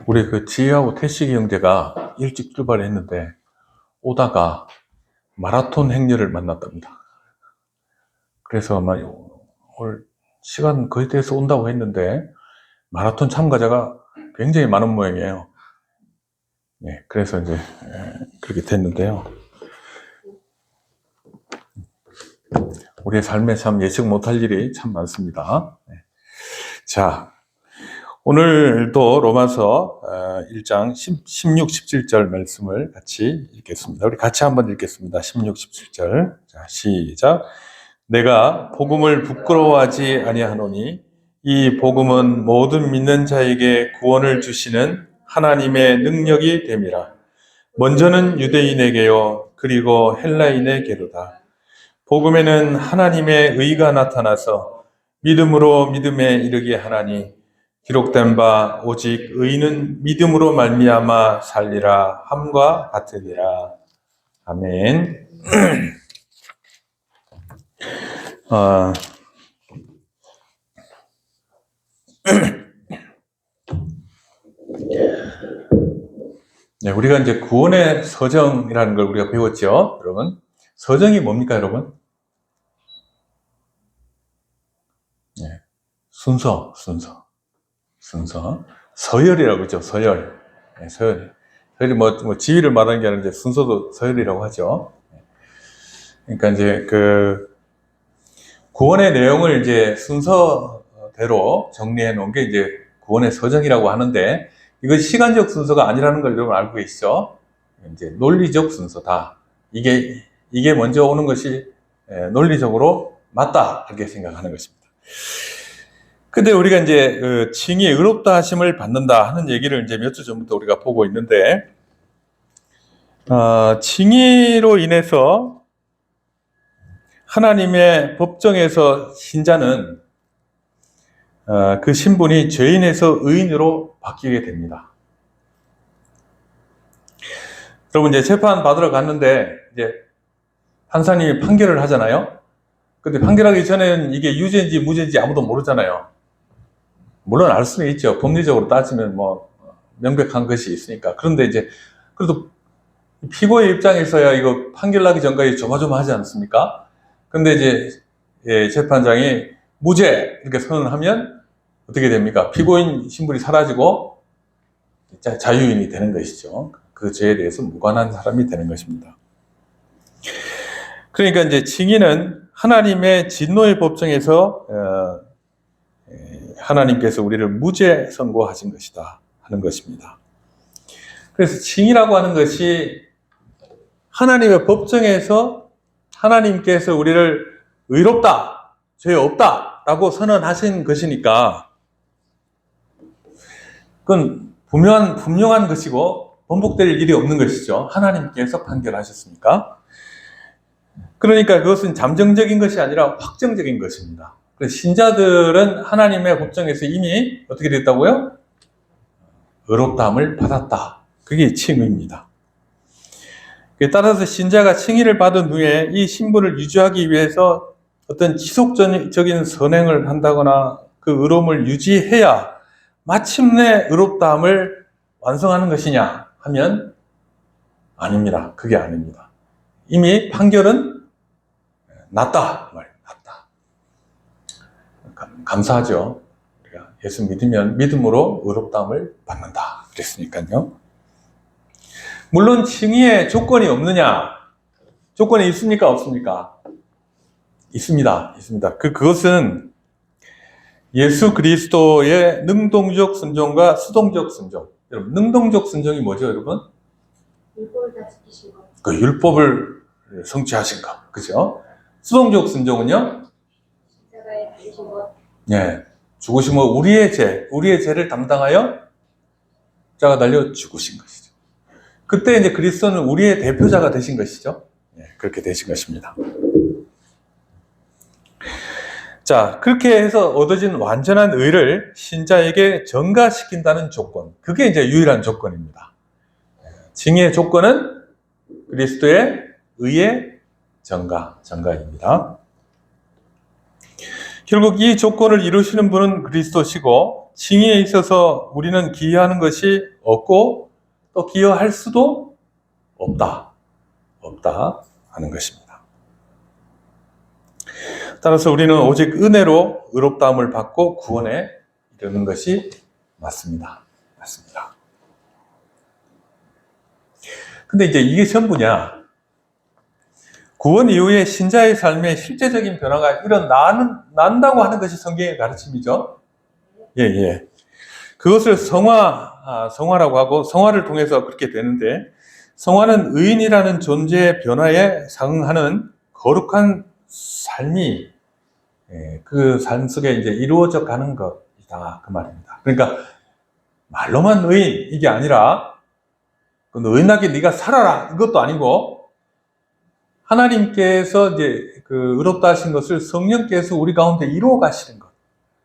우리 그 지혜하고 태식이 형제가 일찍 출발했는데 오다가 마라톤 행렬을 만났답니다. 그래서 아마 오늘 시간 거의 돼서 온다고 했는데 마라톤 참가자가 굉장히 많은 모양이에요. 네, 그래서 이제 그렇게 됐는데요. 우리의 삶에 참 예측 못할 일이 참 많습니다. 네. 자, 오늘도 로마서 1장 16, 17절 말씀을 같이 읽겠습니다. 우리 같이 한번 읽겠습니다. 16, 17절. 자, 시작. 내가 복음을 부끄러워하지 아니하노니 이 복음은 모든 믿는 자에게 구원을 주시는 하나님의 능력이 됨이라. 먼저는 유대인에게요 그리고 헬라인에게로다. 복음에는 하나님의 의가 나타나서 믿음으로 믿음에 이르게 하나니 기록된 바 오직 의는 믿음으로 말미암아 살리라 함과 같으니라. 아멘. 네, 우리가 이제 구원의 서정이라는 걸 우리가 배웠죠, 여러분. 서정이 뭡니까, 여러분? 네, 순서. 서열이라고 했죠, 서열. 네, 서열이 지위를 말하는 게 아니라 이제 순서도 서열이라고 하죠. 그러니까 이제 구원의 내용을 이제 순서대로 정리해 놓은 게 이제 구원의 서정이라고 하는데, 이것이 시간적 순서가 아니라는 걸 여러분 알고 계시죠? 이제 논리적 순서다. 이게 먼저 오는 것이 논리적으로 맞다, 이렇게 생각하는 것입니다. 근데 우리가 이제 칭이 의롭다 하심을 받는다 하는 얘기를 이제 몇 주 전부터 우리가 보고 있는데, 칭의로 인해서 하나님의 법정에서 신자는 그 신분이 죄인에서 의인으로 바뀌게 됩니다. 여러분, 이제 재판 받으러 갔는데 이제 판사님이 판결을 하잖아요. 근데 판결하기 전에는 이게 유죄인지 무죄인지 아무도 모르잖아요. 물론 알 수는 있죠. 법리적으로 따지면 뭐 명백한 것이 있으니까. 그런데 이제 그래도 피고의 입장에서야 이거 판결 나기 전까지 조마조마하지 않습니까? 근데 이제 재판장이 무죄 이렇게 선언하면 어떻게 됩니까? 피고인 신분이 사라지고 자유인이 되는 것이죠. 그 죄에 대해서 무관한 사람이 되는 것입니다. 그러니까 이제 칭의는 하나님의 진노의 법정에서 하나님께서 우리를 무죄 선고하신 것이다 하는 것입니다. 그래서 칭의라고 하는 것이 하나님의 법정에서 하나님께서 우리를 의롭다, 죄 없다 라고 선언하신 것이니까 그건 분명한 것이고 번복될 일이 없는 것이죠. 하나님께서 판결하셨으니까. 그러니까 그것은 잠정적인 것이 아니라 확정적인 것입니다. 그래서 신자들은 하나님의 법정에서 이미 어떻게 됐다고요? 의롭다함을 받았다. 그게 칭의입니다. 따라서 신자가 칭의를 받은 후에 이 신분을 유지하기 위해서 어떤 지속적인 선행을 한다거나 그 의로움을 유지해야 마침내 의롭다함을 완성하는 것이냐 하면 아닙니다. 그게 아닙니다. 이미 판결은 났다. 났다. 감사하죠. 우리가 예수 믿으면 믿음으로 의롭다함을 받는다. 그랬으니까요. 물론 칭의에 조건이 없느냐? 조건이 있습니까? 없습니까? 있습니다. 그것은 예수 그리스도의 능동적 순종과 수동적 순종. 여러분, 능동적 순종이 뭐죠, 여러분? 율법을 다 지키신 것. 그 율법을 성취하신 것. 그죠? 수동적 순종은요? 십자가에 달리신 것. 네. 죽으심은 우리의 죄를 담당하여 십자가 달려 죽으신 것이죠. 그때 이제 그리스도는 우리의 대표자가 되신 것이죠. 네, 그렇게 되신 것입니다. 자, 그렇게 해서 얻어진 완전한 의를 신자에게 전가시킨다는 조건. 그게 이제 유일한 조건입니다. 칭의의 조건은 그리스도의 의의 전가입니다. 결국 이 조건을 이루시는 분은 그리스도시고 칭의에 있어서 우리는 기여하는 것이 없고 또 기여할 수도 없다 하는 것입니다. 따라서 우리는 오직 은혜로 의롭다함을 받고 구원에 이르는 것이 맞습니다. 근데 이제 이게 전부냐? 구원 이후에 신자의 삶에 실제적인 변화가 난다고 하는 것이 성경의 가르침이죠. 예. 그것을 성화라고 하고, 성화를 통해서 그렇게 되는데, 성화는 의인이라는 존재의 변화에 상응하는 거룩한 삶이 그 삶 속에 이제 이루어져 가는 것이다. 그 말입니다. 그러니까 말로만 의인 이게 아니라 의인하게 네가 살아라 이것도 아니고, 하나님께서 이제 그 의롭다 하신 것을 성령께서 우리 가운데 이루어 가시는 것.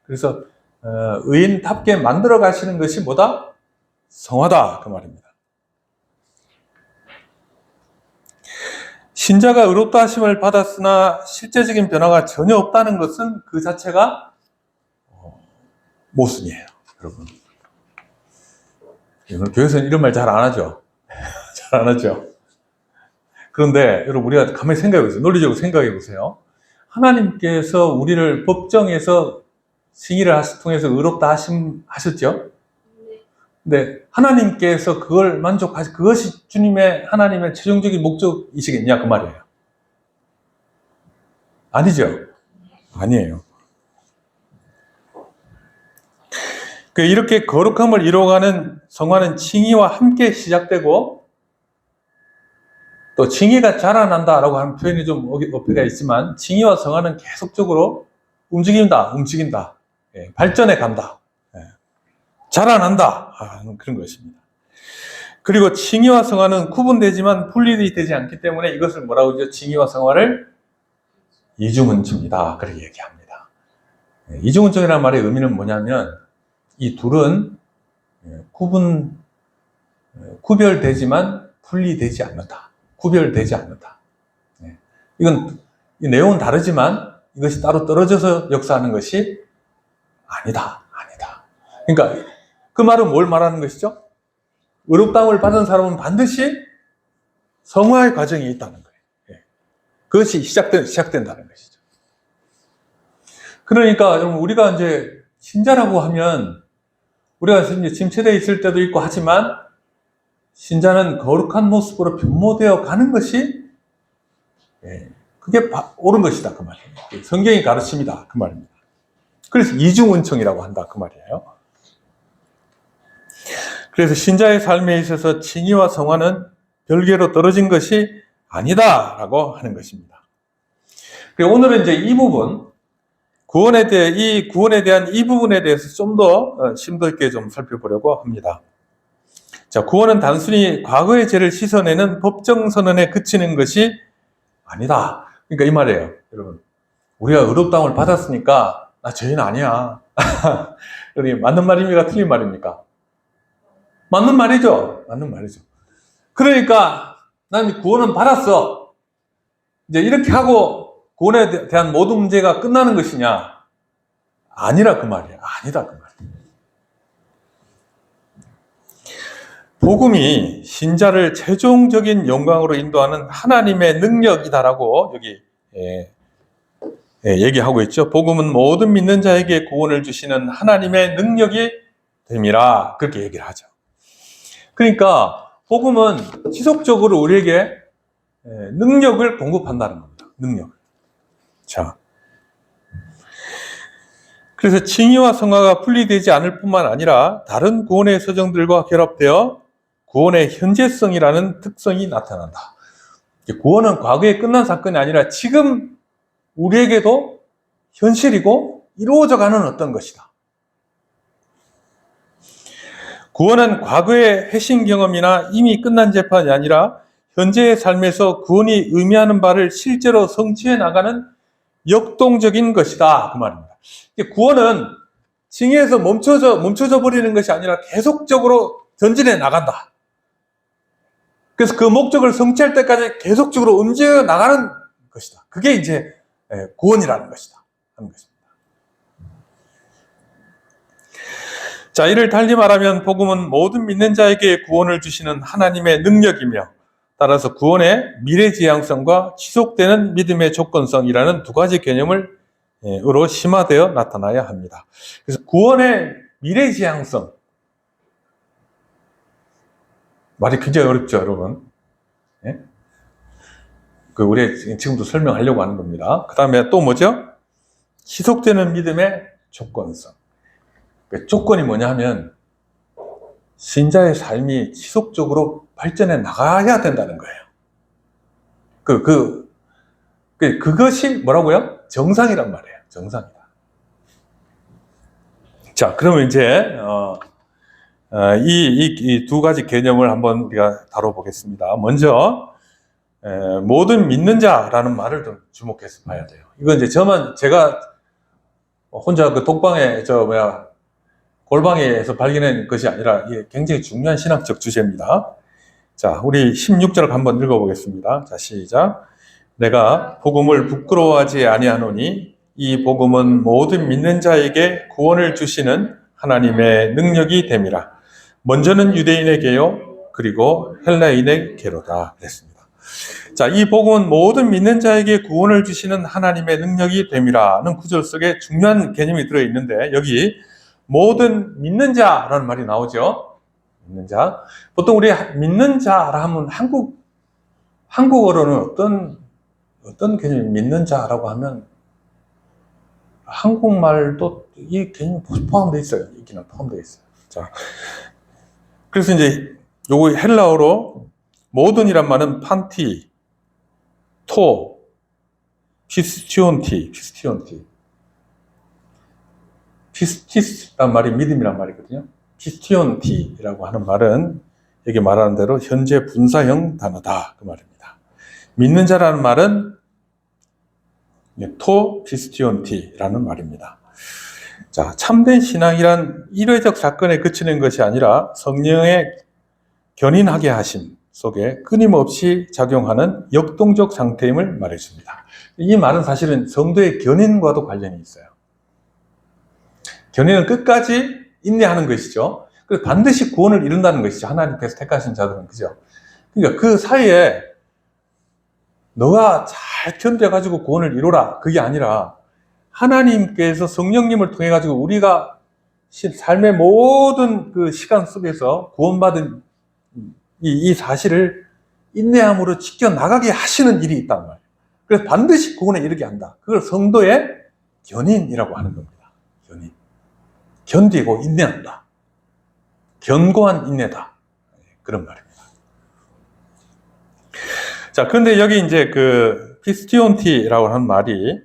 그래서 의인답게 만들어 가시는 것이 뭐다? 성화다. 그 말입니다. 신자가 의롭다 하심을 받았으나 실제적인 변화가 전혀 없다는 것은 그 자체가 모순이에요. 여러분. 교회에서는 이런 말 잘 안 하죠. 잘 안 하죠. 그런데 여러분, 우리가 가만히 생각해 보세요. 논리적으로 생각해 보세요. 하나님께서 우리를 법정에서 칭의를 통해서 의롭다 하셨죠? 근데 하나님께서 그걸 그것이 하나님의 최종적인 목적이시겠냐? 그 말이에요. 아니죠? 아니에요. 이렇게 거룩함을 이루어가는 성화는 칭의와 함께 시작되고, 또 칭의가 자라난다라고 하는 표현이 좀 어폐가 있지만, 칭의와 성화는 계속적으로 움직인다. 발전해 간다. 자라난다. 그런 것입니다. 그리고 칭의와 성화는 구분되지만 분리되지 않기 때문에 이것을 뭐라고 하죠? 칭의와 성화를 이중은총이다. 그렇게 얘기합니다. 이중은총이라는 말의 의미는 뭐냐면, 이 둘은 구별되지만 분리되지 않는다. 구별되지 않는다. 이건 이 내용은 다르지만 이것이 따로 떨어져서 역사하는 것이 아니다. 그러니까 그 말은 뭘 말하는 것이죠? 의롭다함을 받은 사람은 반드시 성화의 과정이 있다는 거예요. 그것이 시작된다는 것이죠. 그러니까 여러분, 우리가 이제 신자라고 하면 우리가 이제 침체되어 있을 때도 있고 하지만, 신자는 거룩한 모습으로 변모되어 가는 것이 그게 옳은 것이다. 그 말이에요. 성경의 가르침이다. 그 말입니다. 그래서 이중은총이라고 한다. 그 말이에요. 그래서 신자의 삶에 있어서 칭의와 성화는 별개로 떨어진 것이 아니다라고 하는 것입니다. 그리고 오늘은 이제 이 부분, 구원에 대한 이 부분에 대해서 좀 더 심도 있게 좀 살펴보려고 합니다. 자, 구원은 단순히 과거의 죄를 씻어내는 법정 선언에 그치는 것이 아니다. 그러니까 이 말이에요, 여러분. 우리가 의롭다함을 받았으니까 나 죄인 아니야. 맞는 말입니까? 틀린 말입니까? 맞는 말이죠. 그러니까 난 구원은 받았어. 이제 이렇게 하고 구원에 대한 모든 문제가 끝나는 것이냐? 아니다 그 말이에요. 복음이 신자를 최종적인 영광으로 인도하는 하나님의 능력이다라고 여기 얘기하고 있죠. 복음은 모든 믿는 자에게 구원을 주시는 하나님의 능력이 됨이라, 그렇게 얘기를 하죠. 그러니까 복음은 지속적으로 우리에게 능력을 공급한다는 겁니다. 능력을. 자, 그래서 칭의와 성화가 분리되지 않을 뿐만 아니라 다른 구원의 서정들과 결합되어 구원의 현재성이라는 특성이 나타난다. 구원은 과거에 끝난 사건이 아니라 지금 우리에게도 현실이고 이루어져 가는 어떤 것이다. 구원은 과거의 회심 경험이나 이미 끝난 재판이 아니라 현재의 삶에서 구원이 의미하는 바를 실제로 성취해 나가는 역동적인 것이다. 그 말입니다. 구원은 칭의에서 멈춰져 버리는 것이 아니라 계속적으로 전진해 나간다. 그래서 그 목적을 성취할 때까지 계속적으로 움직여 나가는 것이다. 그게 이제 구원이라는 것이다. 하는 것입니다. 자, 이를 달리 말하면 복음은 모든 믿는 자에게 구원을 주시는 하나님의 능력이며 따라서 구원의 미래지향성과 지속되는 믿음의 조건성이라는 두 가지 개념을 으로 심화되어 나타나야 합니다. 그래서 구원의 미래지향성, 말이 굉장히 어렵죠, 여러분. 예? 우리 지금도 설명하려고 하는 겁니다. 그 다음에 또 뭐죠? 지속되는 믿음의 조건성. 그 조건이 뭐냐 하면 신자의 삶이 지속적으로 발전해 나가야 된다는 거예요. 그것이 뭐라고요? 정상이란 말이에요. 정상이다. 자, 그러면 이제 이 두 가지 개념을 한번 우리가 다뤄보겠습니다. 먼저 모든 믿는 자라는 말을 좀 주목해서 봐야 돼요. 이건 이제 제가 혼자 그 독방에 골방에서 발견한 것이 아니라 이게 굉장히 중요한 신학적 주제입니다. 자, 우리 16절 한번 읽어보겠습니다. 자, 시작. 내가 복음을 부끄러워하지 아니하노니 이 복음은 모든 믿는 자에게 구원을 주시는 하나님의 능력이 됨이라. 먼저는 유대인에게요, 그리고 헬라인에게로다. 그랬습니다. 자, 이 복음은 모든 믿는 자에게 구원을 주시는 하나님의 능력이 됨이라는 구절 속에 중요한 개념이 들어있는데, 여기 모든 믿는 자라는 말이 나오죠. 믿는 자. 보통 우리 믿는 자라 하면 한국어로는 어떤 개념이 믿는 자라고 하면 한국말도 이 개념이 포함되어 있어요. 있기는 포함되어 있어요. 자, 그래서 이제 요거 헬라어로 모든이란 말은 판티, 토, 피스티스란 말이 믿음이란 말이거든요. 피스티온티라고 하는 말은 여기 말하는 대로 현재 분사형 단어다. 그 말입니다. 믿는 자라는 말은 토 피스티온티라는 말입니다. 자, 참된 신앙이란 일회적 사건에 그치는 것이 아니라 성령의 견인하게 하심 속에 끊임없이 작용하는 역동적 상태임을 말해줍니다. 이 말은 사실은 성도의 견인과도 관련이 있어요. 견인은 끝까지 인내하는 것이죠. 그래서 반드시 구원을 이룬다는 것이죠. 하나님께서 택하신 자들은, 그죠? 그러니까 그 사이에 너가 잘 견뎌가지고 구원을 이루라. 그게 아니라 하나님께서 성령님을 통해 가지고 우리가 삶의 모든 그 시간 속에서 구원받은 이 사실을 인내함으로 지켜나가게 하시는 일이 있단 말이에요. 그래서 반드시 구원에 이르게 한다. 그걸 성도의 견인이라고 하는 겁니다. 견인. 견디고 인내한다. 견고한 인내다. 그런 말입니다. 자, 그런데 여기 이제 그 피스티온티라고 하는 말이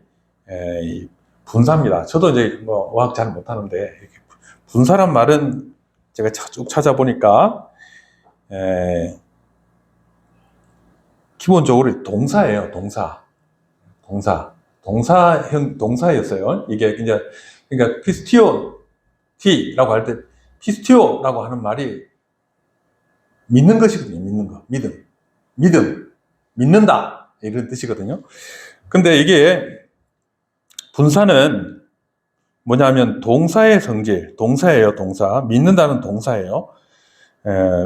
분사입니다. 저도 이제 뭐 어학 잘 못하는데 분사란 말은 제가 쭉 찾아보니까 기본적으로 동사예요. 동사형 동사였어요. 이게 이제 그러니까 피스티오티라고 할 때 피스티오라고 하는 말이 믿는 것이거든요. 믿는 거, 믿음, 믿는다 이런 뜻이거든요. 근데 이게 분사는 뭐냐면 동사의 성질, 동사예요. 동사. 믿는다는 동사예요.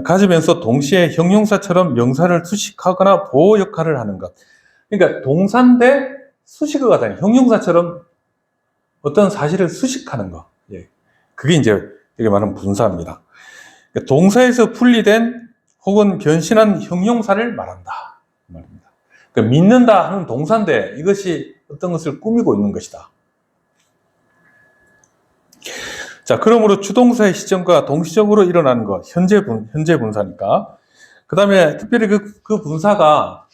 가지면서 동시에 형용사처럼 명사를 수식하거나 보호 역할을 하는 것. 그러니까 동사인데 수식어가 되는 형용사처럼 어떤 사실을 수식하는 거. 예. 그게 이제 여기 말하는 분사입니다. 그러니까 동사에서 분리된 혹은 변신한 형용사를 말한다. 말입니다. 그러니까 믿는다 하는 동사인데 이것이 어떤 것을 꾸미고 있는 것이다. 자, 그러므로 주동사의 시점과 동시적으로 일어나는 것, 현재 분사니까. 그 다음에 특별히 그 분사가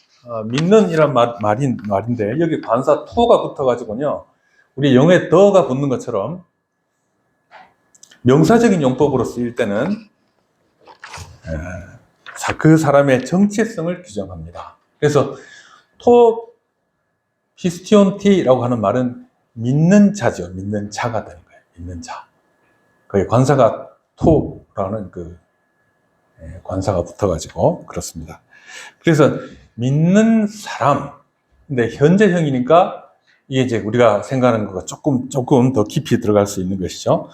믿는이란 말인데 여기 관사 to가 붙어가지고요. 우리 영어에 the가 붙는 것처럼 명사적인 용법으로 쓰일 때는 그 사람의 정체성을 규정합니다. 그래서 토 피스티온티라고 하는 말은 믿는 자죠. 믿는 자가 되는 거예요. 믿는 자. 거기 관사가 토라는 그 관사가 붙어가지고 그렇습니다. 그래서 믿는 사람. 근데 현재형이니까 이게 이제 우리가 생각하는 것과 조금 더 깊이 들어갈 수 있는 것이죠.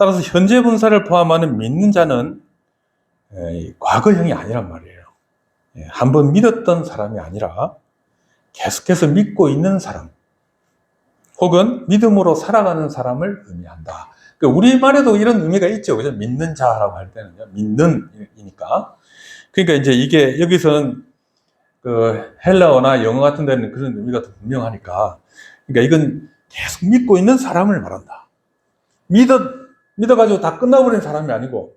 따라서 현재 분사를 포함하는 믿는 자는 과거형이 아니란 말이에요. 한번 믿었던 사람이 아니라 계속해서 믿고 있는 사람, 혹은 믿음으로 살아가는 사람을 의미한다. 그러니까 우리말에도 이런 의미가 있죠. 그죠? 믿는 자라고 할 때는요. 믿는이니까. 그러니까 이제 이게 여기서는 그 헬라어나 영어 같은 데는 그런 의미가 더 분명하니까. 그러니까 이건 계속 믿고 있는 사람을 말한다. 믿어가지고 다 끝나버린 사람이 아니고,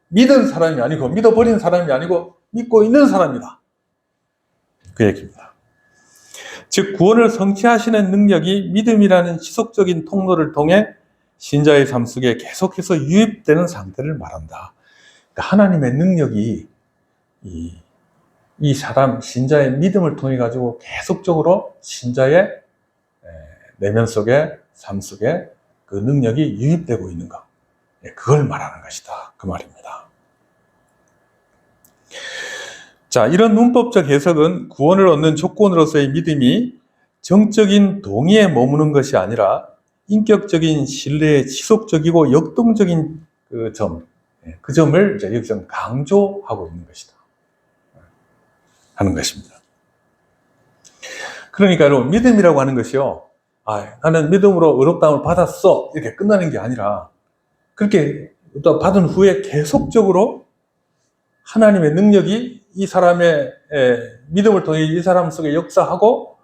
믿은 사람이 아니고, 믿어버린 사람이 아니고, 믿고 있는 사람이다. 그 얘기입니다. 즉, 구원을 성취하시는 능력이 믿음이라는 지속적인 통로를 통해 신자의 삶 속에 계속해서 유입되는 상태를 말한다. 그러니까 하나님의 능력이 이 사람, 신자의 믿음을 통해 가지고 계속적으로 신자의 내면 속에, 삶 속에 그 능력이 유입되고 있는 것. 그걸 말하는 것이다. 그 말입니다. 자, 이런 문법적 해석은 구원을 얻는 조건으로서의 믿음이 정적인 동의에 머무는 것이 아니라 인격적인 신뢰의 지속적이고 역동적인 그 점을 이제 여기서 강조하고 있는 것이다. 하는 것입니다. 그러니까 여러분, 믿음이라고 하는 것이요. 나는 믿음으로 의롭다함을 받았어. 이렇게 끝나는 게 아니라 그렇게 또 받은 후에 계속적으로 하나님의 능력이 이 사람의 믿음을 통해 이 사람 속에 역사하고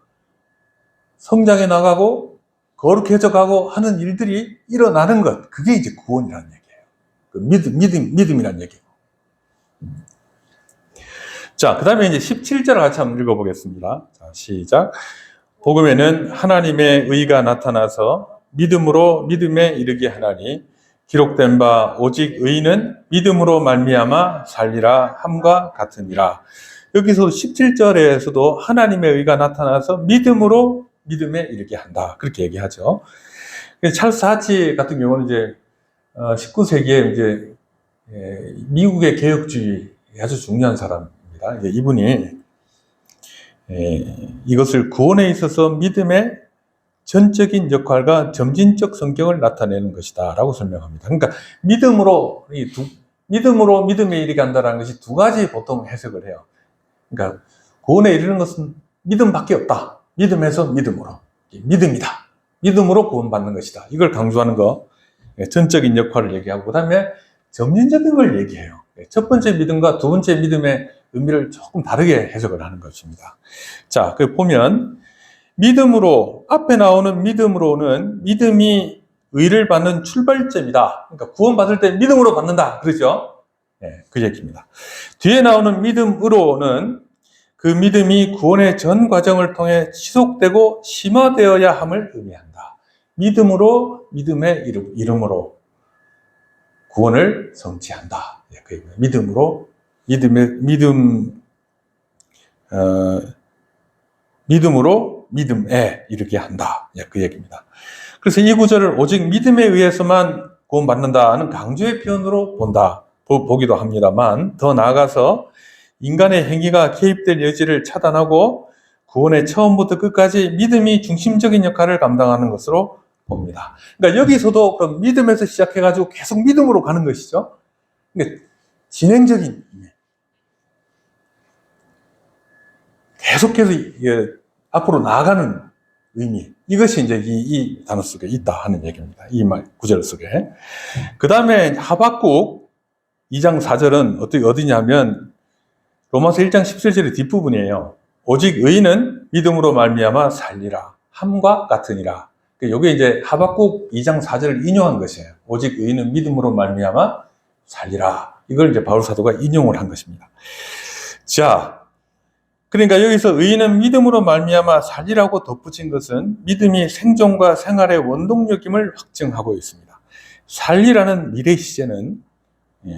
성장해 나가고 거룩해져 가고 하는 일들이 일어나는 것. 그게 이제 구원이라는 얘기예요. 그 믿음이라는 얘기고. 자, 그 다음에 이제 17절 같이 한번 읽어보겠습니다. 자, 시작. 복음에는 하나님의 의가 나타나서 믿음으로 믿음에 이르게 하나니 기록된 바 오직 의인은 믿음으로 말미암아 살리라 함과 같으니라. 여기서 17절에서도 하나님의 의가 나타나서 믿음으로 믿음에 이르게 한다. 그렇게 얘기하죠. 찰스 하치 같은 경우는 이제 19세기에 이제 미국의 개혁주의 아주 중요한 사람입니다. 이제 이분이 이것을 구원에 있어서 믿음의 전적인 역할과 점진적 성격을 나타내는 것이다 라고 설명합니다. 그러니까 믿음으로 믿음에 이르게 한다는 것이 두 가지 보통 해석을 해요. 그러니까 구원에 이르는 것은 믿음밖에 없다. 믿음에서 믿음으로. 믿음이다. 믿음으로 구원받는 것이다. 이걸 강조하는 거. 전적인 역할을 얘기하고 그 다음에 점진적인 걸 얘기해요. 첫 번째 믿음과 두 번째 믿음의 의미를 조금 다르게 해석을 하는 것입니다. 자, 그 보면 믿음으로, 앞에 나오는 믿음으로는 믿음이 의를 받는 출발점이다. 그러니까 구원받을 때 믿음으로 받는다. 그러죠? 그 얘기입니다. 뒤에 나오는 믿음으로는 그 믿음이 구원의 전 과정을 통해 지속되고 심화되어야 함을 의미한다. 믿음으로, 믿음의 이름으로 구원을 성취한다. 그 얘기입니다. 믿음으로 믿음에 이르게 한다. 그 얘기입니다. 그래서 이 구절을 오직 믿음에 의해서만 구원받는다는 강조의 표현으로 보기도 합니다만 더 나아가서 인간의 행위가 개입될 여지를 차단하고 구원의 처음부터 끝까지 믿음이 중심적인 역할을 감당하는 것으로 봅니다. 그러니까 여기서도 그럼 믿음에서 시작해가지고 계속 믿음으로 가는 것이죠. 그러니까 진행적인 의미. 계속해서 앞으로 나아가는 의미. 이것이 이제 이 단어 속에 있다 하는 얘기입니다. 이 구절 속에. 그 다음에 하박국 2장 4절은 어디냐면 로마서 1장 17절의 뒷부분이에요. 오직 의인은 믿음으로 말미암아 살리라. 함과 같으니라. 이게 이제 하박국 2장 4절을 인용한 것이에요. 오직 의인은 믿음으로 말미암아 살리라. 이걸 이제 바울 사도가 인용을 한 것입니다. 자, 그러니까 여기서 의인은 믿음으로 말미암아 살리라고 덧붙인 것은 믿음이 생존과 생활의 원동력임을 확증하고 있습니다. 살리라는 미래 시제는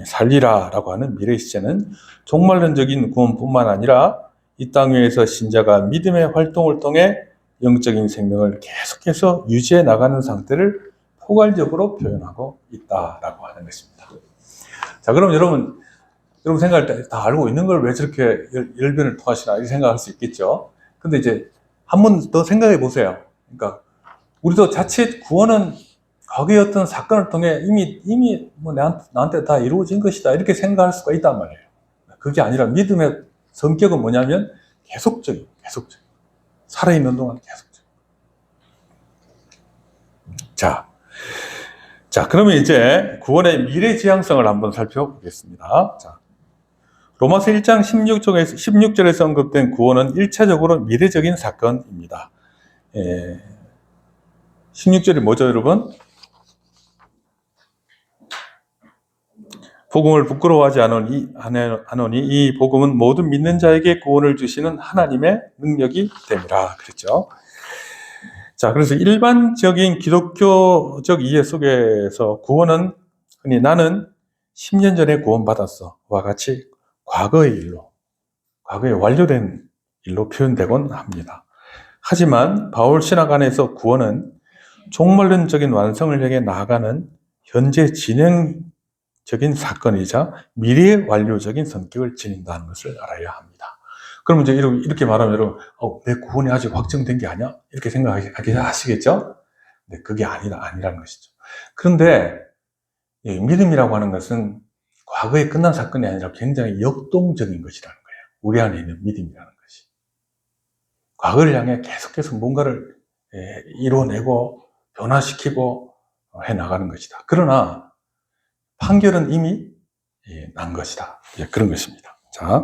살리라라고 하는 미래 시제는 종말론적인 구원뿐만 아니라 이 땅 위에서 신자가 믿음의 활동을 통해 영적인 생명을 계속해서 유지해 나가는 상태를 포괄적으로 표현하고 있다라고 하는 것입니다. 자, 그럼 여러분 생각할 때 다 알고 있는 걸 왜 저렇게 열변을 토하시나 이렇게 생각할 수 있겠죠. 근데 이제 한 번 더 생각해 보세요. 그러니까 우리도 자칫 구원은 과거의 어떤 사건을 통해 이미 뭐 나한테 다 이루어진 것이다. 이렇게 생각할 수가 있단 말이에요. 그게 아니라 믿음의 성격은 뭐냐면 계속적이에요. 살아있는 동안 계속적. 자, 그러면 이제 구원의 미래 지향성을 한번 살펴보겠습니다. 자, 로마서 1장 16절에서 언급된 구원은 1차적으로 미래적인 사건입니다. 16절이 뭐죠, 여러분? 복음을 부끄러워하지 않으니 이 복음은 모든 믿는 자에게 구원을 주시는 하나님의 능력이 됨이라 그랬죠. 자, 그래서 일반적인 기독교적 이해 속에서 구원은 흔히 나는 10년 전에 구원받았어 와 같이 과거에 완료된 일로 표현되곤 합니다. 하지만 바울 신학 안에서 구원은 종말론적인 완성을 향해 나아가는 현재 진행적인 사건이자 미래 완료적인 성격을 지닌다는 것을 알아야 합니다. 그럼 이제 이렇게 말하면 여러분, 내 구원이 아직 확정된 게 아니야? 이렇게 생각하시겠죠? 네, 그게 아니라는 것이죠. 그런데 믿음이라고 하는 것은 과거에 끝난 사건이 아니라 굉장히 역동적인 것이라는 거예요. 우리 안에 있는 믿음이라는 것이. 과거를 향해 계속해서 뭔가를 이뤄내고 변화시키고 해나가는 것이다. 그러나 판결은 이미 난 것이다. 그런 것입니다. 자,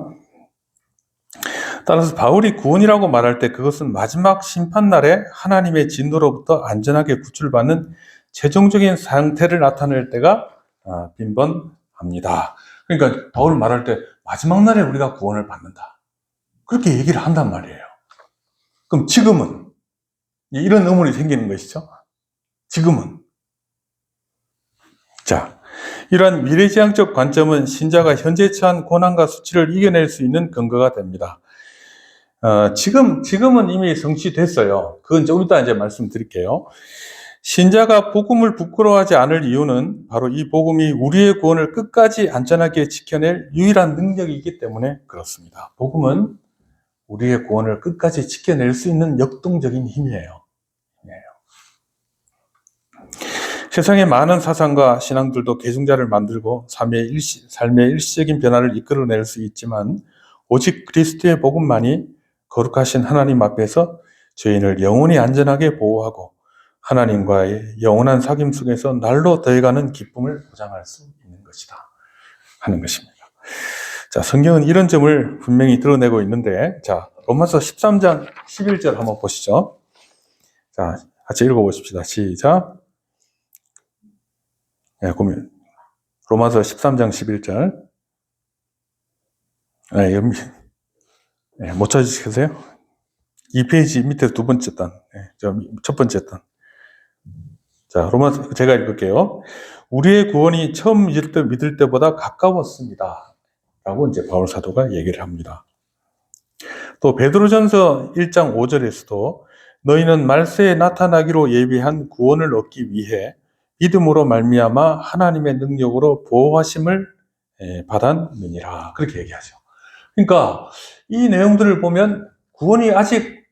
따라서 바울이 구원이라고 말할 때 그것은 마지막 심판날에 하나님의 진노로부터 안전하게 구출받는 최종적인 상태를 나타낼 때가 빈번합니다. 그러니까 바울 말할 때 마지막 날에 우리가 구원을 받는다. 그렇게 얘기를 한단 말이에요. 그럼 지금은 이런 의문이 생기는 것이죠. 지금은. 자, 이러한 미래지향적 관점은 신자가 현재 처한 고난과 수치를 이겨낼 수 있는 근거가 됩니다. 지금은 이미 성취됐어요. 그건 좀 이따 이제 말씀드릴게요. 신자가 복음을 부끄러워하지 않을 이유는 바로 이 복음이 우리의 구원을 끝까지 안전하게 지켜낼 유일한 능력이기 때문에 그렇습니다. 복음은 우리의 구원을 끝까지 지켜낼 수 있는 역동적인 힘이에요. 세상의 많은 사상과 신앙들도 개종자를 만들고 삶의 일시적인 변화를 이끌어낼 수 있지만 오직 그리스도의 복음만이 거룩하신 하나님 앞에서 죄인을 영원히 안전하게 보호하고 하나님과의 영원한 사귐 속에서 날로 더해가는 기쁨을 보장할 수 있는 것이다 하는 것입니다. 자, 성경은 이런 점을 분명히 드러내고 있는데, 자, 로마서 13장 11절 한번 보시죠. 자, 같이 읽어보십시다. 시작. 그러면 로마서 13장 11절. 못 찾으시겠어요? 2페이지 밑에 두 번째 단, 첫 번째 단. 자, 로마서 제가 읽을게요. 우리의 구원이 처음 믿을 때보다 가까웠습니다. 라고 이제 바울 사도가 얘기를 합니다. 또 베드로전서 1장 5절에서도 너희는 말세에 나타나기로 예비한 구원을 얻기 위해 믿음으로 말미암아 하나님의 능력으로 보호하심을 받았느니라. 그렇게 얘기하죠. 그러니까 이 내용들을 보면 구원이 아직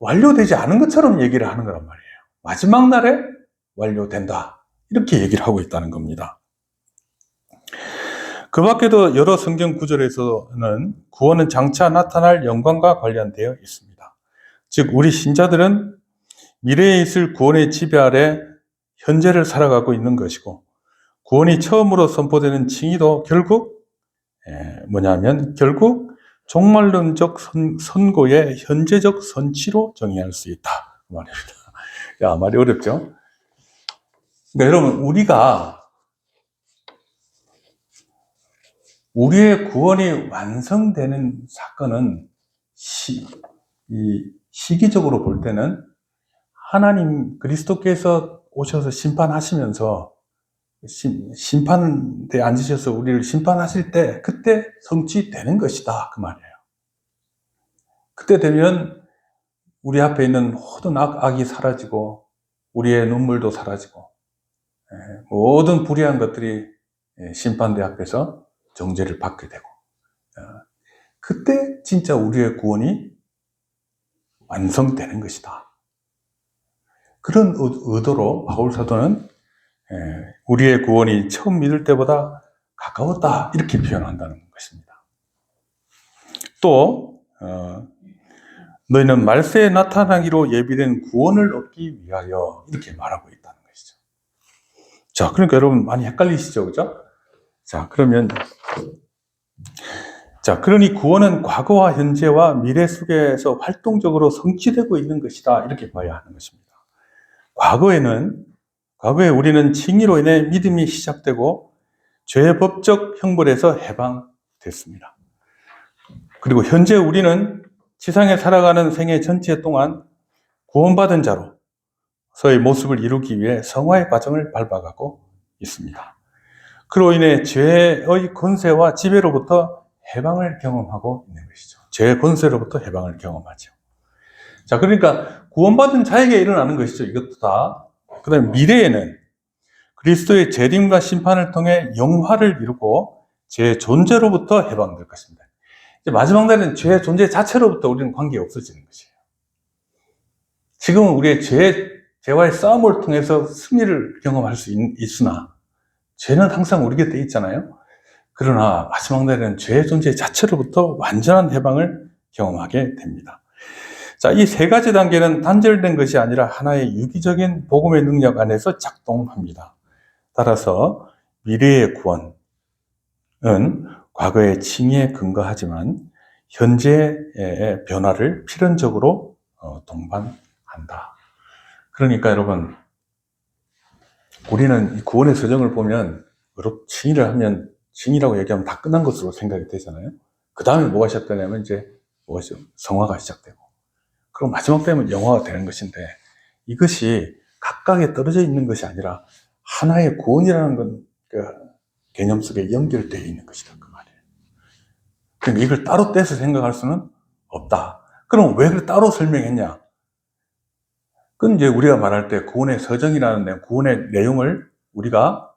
완료되지 않은 것처럼 얘기를 하는 거란 말이에요. 마지막 날에 완료된다. 이렇게 얘기를 하고 있다는 겁니다. 그 밖에도 여러 성경 구절에서는 구원은 장차 나타날 영광과 관련되어 있습니다. 즉 우리 신자들은 미래에 있을 구원의 지배 아래 현재를 살아가고 있는 것이고 구원이 처음으로 선포되는 칭의도 결국 종말론적 선고의 현재적 선치로 정의할 수 있다. 말입니다. 야, 말이 어렵죠? 그러니까 여러분, 우리의 구원이 완성되는 사건은 시기적으로 볼 때는 하나님 그리스도께서 오셔서 심판하시면서 심판대에 앉으셔서 우리를 심판하실 때 그때 성취되는 것이다 그 말이에요. 그때 되면 우리 앞에 있는 모든 악이 사라지고 우리의 눈물도 사라지고 모든 불의한 것들이 심판대 앞에서 정죄를 받게 되고 그때 진짜 우리의 구원이 완성되는 것이다. 그런 의도로 바울 사도는 우리의 구원이 처음 믿을 때보다 가까웠다 이렇게 표현한다는 것입니다. 또 너희는 말세에 나타나기로 예비된 구원을 얻기 위하여 이렇게 말하고 있다는 것이죠. 자, 그러니까 여러분 많이 헷갈리시죠, 그죠? 자, 그러니 구원은 과거와 현재와 미래 속에서 활동적으로 성취되고 있는 것이다 이렇게 봐야 하는 것입니다. 과거에 우리는 칭의로 인해 믿음이 시작되고 죄의 법적 형벌에서 해방됐습니다. 그리고 현재 우리는 지상에 살아가는 생애 전체 동안 구원받은 자로서의 모습을 이루기 위해 성화의 과정을 밟아가고 있습니다. 그로 인해 죄의 권세와 지배로부터 해방을 경험하고 있는 것이죠. 죄의 권세로부터 해방을 경험하죠. 자, 그러니까 구원받은 자에게 일어나는 것이죠. 이것도 다. 그 다음에 미래에는 그리스도의 재림과 심판을 통해 영화를 이루고 죄의 존재로부터 해방될 것입니다. 이제 마지막 날에는 죄의 존재 자체로부터 우리는 관계가 없어지는 것이에요. 지금은 우리의 죄와의 싸움을 통해서 승리를 경험할 수 있으나 죄는 항상 우리 곁에 있잖아요. 그러나 마지막 날에는 죄의 존재 자체로부터 완전한 해방을 경험하게 됩니다. 자, 이 세 가지 단계는 단절된 것이 아니라 하나의 유기적인 복음의 능력 안에서 작동합니다. 따라서 미래의 구원은 과거의 칭의에 근거하지만 현재의 변화를 필연적으로 동반한다. 그러니까 여러분, 우리는 이 구원의 서정을 보면 칭의를 하면 칭의라고 얘기하면 다 끝난 것으로 생각이 되잖아요. 그 다음에 뭐가 시작되냐면 이제 성화가 시작되고, 그럼 마지막 되면 영화가 되는 것인데, 이것이 각각에 떨어져 있는 것이 아니라 하나의 구원이라는 건 개념 속에 연결되어 있는 것이다 그 말이에요. 그럼 이걸 따로 떼서 생각할 수는 없다. 그럼 왜 그걸 따로 설명했냐? 그건 이제 우리가 말할 때 구원의 서정이라는 구원의 내용을 우리가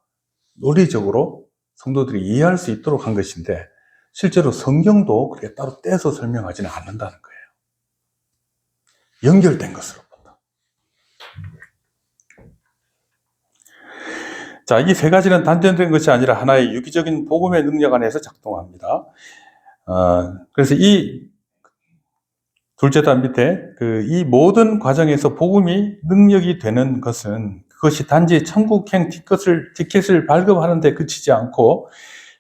논리적으로 성도들이 이해할 수 있도록 한 것인데, 실제로 성경도 그렇게 따로 떼서 설명하지는 않는다는 거예요. 연결된 것으로 본다. 자, 이 세 가지는 단절된 것이 아니라 하나의 유기적인 복음의 능력 안에서 작동합니다. 그래서 이 둘째 단 밑에 이 모든 과정에서 복음이 능력이 되는 것은 그것이 단지 천국행 티켓을 발급하는 데 그치지 않고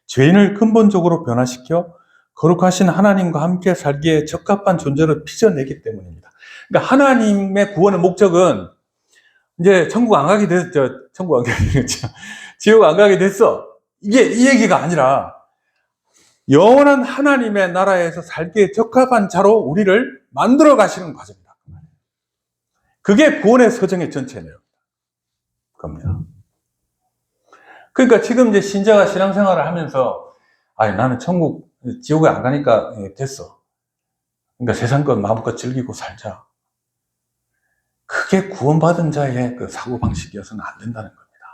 죄인을 근본적으로 변화시켜 거룩하신 하나님과 함께 살기에 적합한 존재로 빚어내기 때문입니다. 그러니까 하나님의 구원의 목적은 이제 천국 안 가게 됐죠. 지옥 안 가게 됐어. 이게 이 얘기가 아니라 영원한 하나님의 나라에서 살기에 적합한 자로 우리를 만들어 가시는 과정이다. 그게 구원의 서정의 전체 내용입니다. 그러니까 지금 이제 신자가 신앙생활을 하면서 나는 지옥에 안 가니까 됐어. 그러니까 세상 것 마음껏 즐기고 살자. 그게 구원받은 자의 그 사고방식이어서는 안 된다는 겁니다.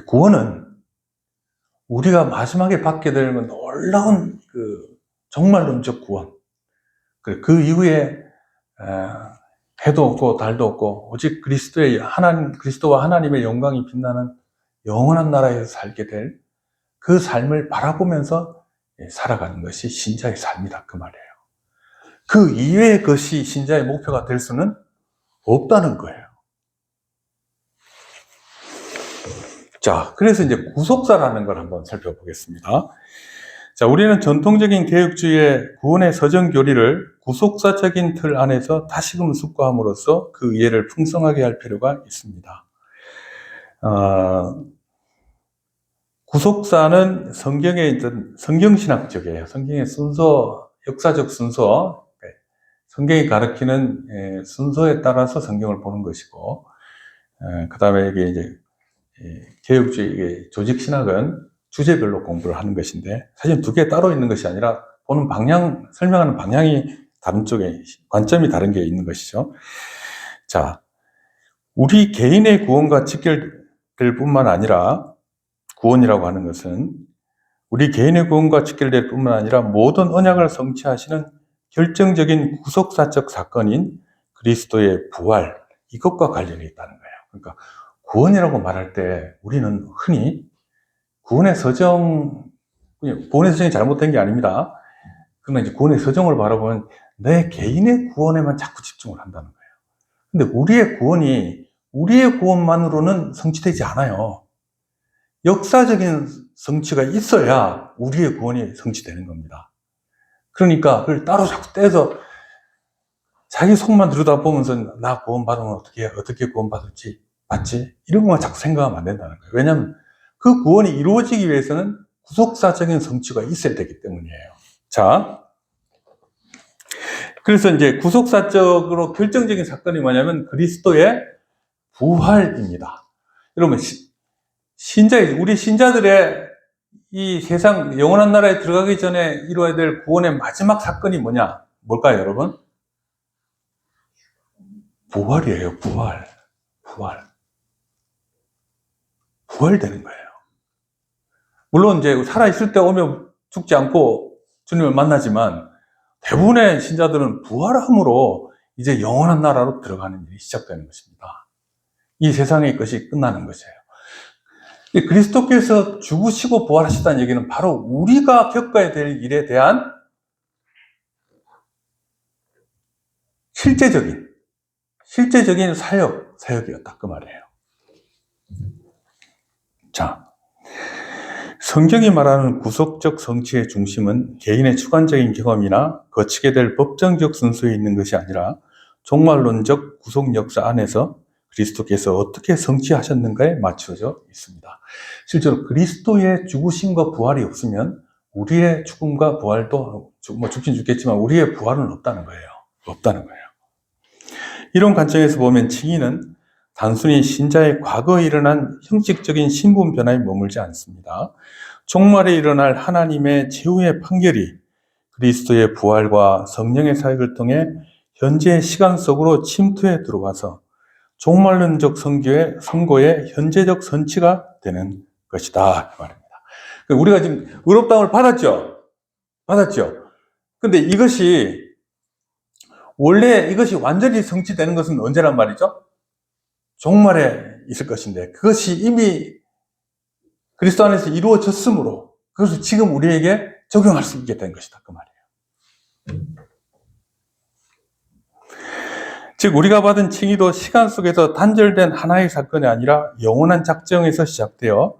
구원은 우리가 마지막에 받게 되는 놀라운 종말론적 구원. 그 이후에 해도 없고 달도 없고 오직 그리스도와 하나님의 영광이 빛나는 영원한 나라에서 살게 될 그 삶을 바라보면서 살아가는 것이 신자의 삶이다 그 말이에요. 그 이외의 것이 신자의 목표가 될 수는 없다는 거예요. 자, 그래서 이제 구속사라는 걸 한번 살펴보겠습니다. 자, 우리는 전통적인 개혁주의의 구원의 서정 교리를 구속사적인 틀 안에서 다시금 숙고함으로써 그 이해를 풍성하게 할 필요가 있습니다. 구속사는 성경의 있던 성경신학적이에요. 성경의 순서, 역사적 순서, 성경이 가르치는 순서에 따라서 성경을 보는 것이고, 그 다음에 이게 이제 개혁주의 조직신학은 주제별로 공부를 하는 것인데, 사실 두 개 따로 있는 것이 아니라 보는 방향, 설명하는 방향이 다른 쪽에, 관점이 다른 게 있는 것이죠. 자, 우리 개인의 구원과 직결될 뿐만 아니라, 구원이라고 하는 것은 우리 개인의 구원과 직결될 뿐만 아니라 모든 언약을 성취하시는 결정적인 구속사적 사건인 그리스도의 부활, 이것과 관련이 있다는 거예요. 그러니까 구원이라고 말할 때 우리는 흔히 구원의 서정이 잘못된 게 아닙니다. 그러나 이제 구원의 서정을 바라보면 내 개인의 구원에만 자꾸 집중을 한다는 거예요. 근데 우리의 구원만으로는 성취되지 않아요. 역사적인 성취가 있어야 우리의 구원이 성취되는 겁니다. 그러니까 그걸 따로 자꾸 떼서 자기 속만 들여다보면서 나 구원받으면 어떻게 구원받지? 이런 것만 자꾸 생각하면 안 된다는 거예요. 왜냐하면 그 구원이 이루어지기 위해서는 구속사적인 성취가 있어야 되기 때문이에요. 자, 그래서 이제 구속사적으로 결정적인 사건이 뭐냐면 그리스도의 부활입니다. 여러분, 우리 신자들의 이 세상 영원한 나라에 들어가기 전에 이루어야 될 구원의 마지막 사건이 뭘까요, 여러분? 부활이에요, 부활. 부활되는 거예요. 물론 이제 살아있을 때 오면 죽지 않고 주님을 만나지만 대부분의 신자들은 부활함으로 이제 영원한 나라로 들어가는 일이 시작되는 것입니다. 이 세상의 것이 끝나는 것이에요. 그리스도께서 죽으시고 부활하시다는 얘기는 바로 우리가 겪어야 될 일에 대한 실제적인 사역이었다. 그 말이에요. 자, 성경이 말하는 구속적 성취의 중심은 개인의 주관적인 경험이나 거치게 될 법정적 순서에 있는 것이 아니라 종말론적 구속 역사 안에서 그리스도께서 어떻게 성취하셨는가에 맞춰져 있습니다. 실제로 그리스도의 죽으심과 부활이 없으면 우리의 죽음과 부활도 죽긴 죽겠지만 우리의 부활은 없다는 거예요. 이런 관점에서 보면 칭의는 단순히 신자의 과거에 일어난 형식적인 신분 변화에 머물지 않습니다. 종말에 일어날 하나님의 최후의 판결이 그리스도의 부활과 성령의 사역을 통해 현재의 시간 속으로 침투해 들어와서 종말론적 선고의 현재적 선치가 되는 것이다. 그 말입니다. 우리가 지금 의롭다함을 받았죠? 근데 원래 이것이 완전히 성취되는 것은 언제란 말이죠? 종말에 있을 것인데 그것이 이미 그리스도 안에서 이루어졌으므로 그것을 지금 우리에게 적용할 수 있게 된 것이다. 그 말이에요. 즉 우리가 받은 칭의도 시간 속에서 단절된 하나의 사건이 아니라 영원한 작정에서 시작되어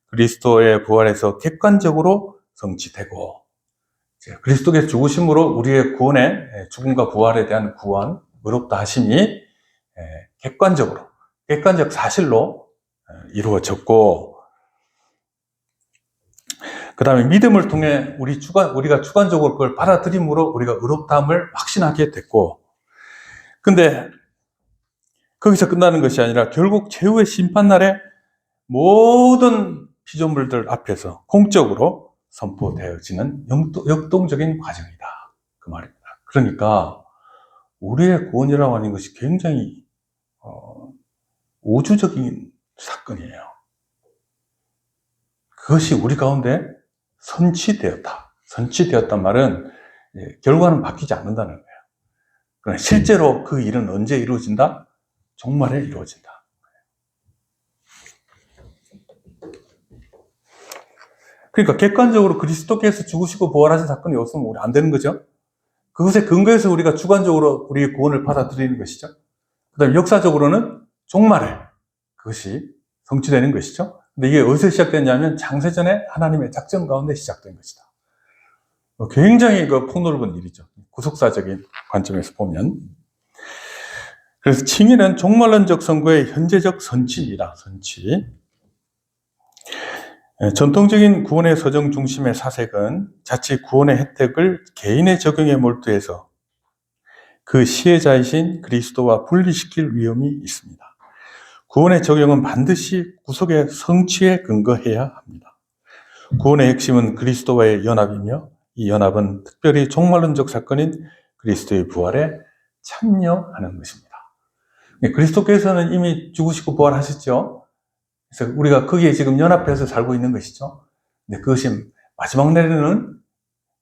그리스도의 부활에서 객관적으로 성취되고 그리스도의 죽으심으로 우리의 구원의 죽음과 부활에 대한 구원, 의롭다 하심이 객관적 사실로 이루어졌고 그 다음에 믿음을 통해 우리가 주관적으로 그걸 받아들임으로 우리가 의롭다함을 확신하게 됐고 근데 거기서 끝나는 것이 아니라 결국 최후의 심판날에 모든 피조물들 앞에서 공적으로 선포되어지는 역동적인 과정이다. 그 말입니다. 그러니까 우리의 구원이라고 하는 것이 굉장히 우주적인 사건이에요. 그것이 우리 가운데 선취되었단 말은 결과는 바뀌지 않는다는 거예요. 그러나 실제로 그 일은 언제 이루어진다? 종말에 이루어진다. 그러니까 객관적으로 그리스도께서 죽으시고 부활하신 사건이 없으면 우리 안 되는 거죠. 그것에 근거해서 우리가 주관적으로 우리의 구원을 받아들이는 것이죠. 그 다음에 역사적으로는 종말에 그것이 성취되는 것이죠. 근데 이게 어디서 시작됐냐면 창세전에 하나님의 작전 가운데 시작된 것이다. 굉장히 폭넓은 일이죠. 구속사적인 관점에서 보면. 그래서 칭의는 종말론적 선고의 현재적 선치입니다. 전통적인 구원의 서정 중심의 사색은 자칫 구원의 혜택을 개인의 적용에 몰두해서 그 시혜자이신 그리스도와 분리시킬 위험이 있습니다. 구원의 적용은 반드시 구속의 성취에 근거해야 합니다. 구원의 핵심은 그리스도와의 연합이며 이 연합은 특별히 종말론적 사건인 그리스도의 부활에 참여하는 것입니다. 그리스도께서는 이미 죽으시고 부활하셨죠. 그래서 우리가 거기에 지금 연합해서 살고 있는 것이죠. 근데 그것이 마지막 날에는